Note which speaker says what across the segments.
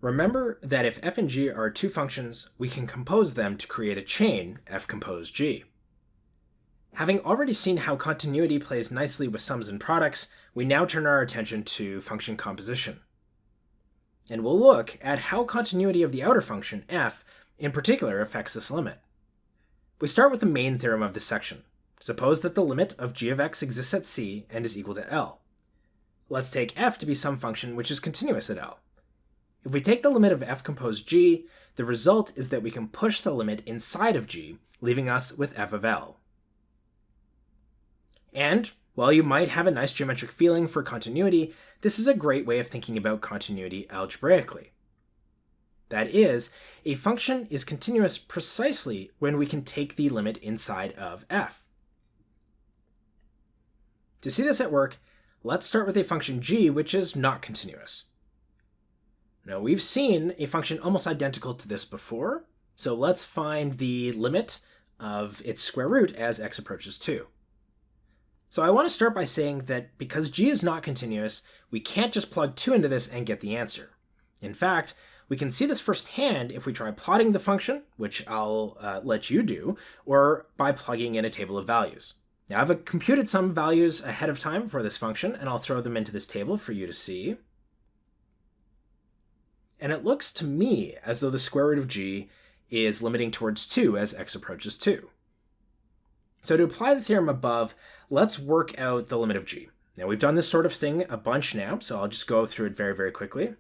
Speaker 1: Remember that if f and g are two functions, we can compose them to create a chain, f compose g. Having already seen how continuity plays nicely with sums and products, we now turn our attention to function composition. And we'll look at how continuity of the outer function, f, in particular affects this limit. We start with the main theorem of this section. Suppose that the limit of g of x exists at c and is equal to L. Let's take f to be some function which is continuous at L. If we take the limit of f compose g, the result is that we can push the limit inside of g, leaving us with f of L. And, while you might have a nice geometric feeling for continuity, this is a great way of thinking about continuity algebraically. That is, a function is continuous precisely when we can take the limit inside of f. To see this at work, let's start with a function g which is not continuous. Now, we've seen a function almost identical to this before, so let's find the limit of its square root as x approaches 2. So I want to start by saying that because g is not continuous, we can't just plug 2 into this and get the answer. In fact, we can see this firsthand if we try plotting the function, which I'll let you do, or by plugging in a table of values. Now, I've computed some values ahead of time for this function, and I'll throw them into this table for you to see. And it looks to me as though the square root of g is limiting towards 2 as x approaches 2. So to apply the theorem above, let's work out the limit of g. Now, we've done this sort of thing a bunch now, so I'll just go through it very, very quickly,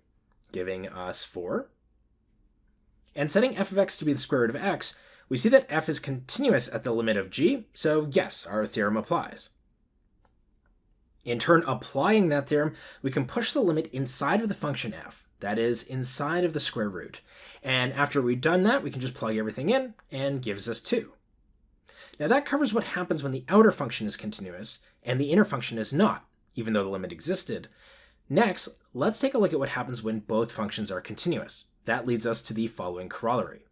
Speaker 1: giving us 4. And setting f of x to be the square root of x, we see that f is continuous at the limit of g, so yes, our theorem applies. In turn, applying that theorem, we can push the limit inside of the function f, that is, inside of the square root. And after we've done that, we can just plug everything in, and gives us 2. Now that covers what happens when the outer function is continuous, and the inner function is not, even though the limit existed. Next, let's take a look at what happens when both functions are continuous. That leads us to the following corollary.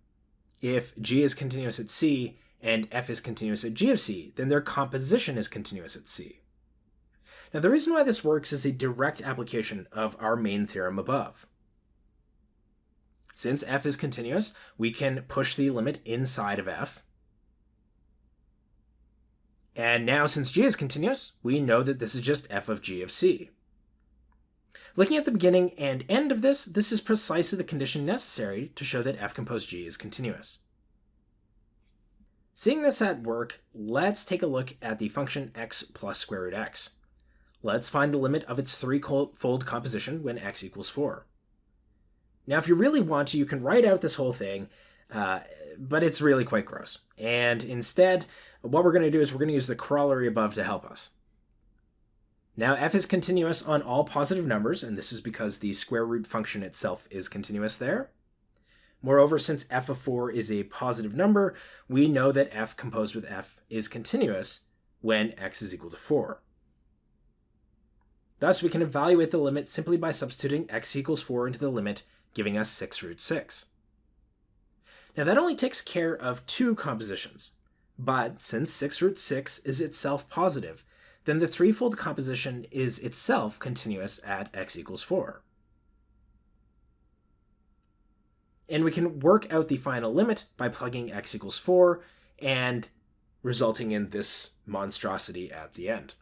Speaker 1: If g is continuous at c, and f is continuous at g of c, then their composition is continuous at c. Now the reason why this works is a direct application of our main theorem above. Since f is continuous, we can push the limit inside of f. And now, since g is continuous, we know that this is just f of g of c. Looking at the beginning and end of this is precisely the condition necessary to show that f compose g is continuous. Seeing this at work, let's take a look at the function x plus square root x. Let's find the limit of its threefold composition when x equals 4. Now, if you really want to, you can write out this whole thing, but it's really quite gross. And instead, what we're going to do is we're going to use the corollary above to help us. Now, f is continuous on all positive numbers, and this is because the square root function itself is continuous there. Moreover, since f of 4 is a positive number, we know that f composed with f is continuous when x is equal to 4. Thus, we can evaluate the limit simply by substituting x equals 4 into the limit, giving us 6 root 6. Now, that only takes care of two compositions, but since 6 root 6 is itself positive, then the threefold composition is itself continuous at x equals 4. And we can work out the final limit by plugging x equals 4 and resulting in this monstrosity at the end.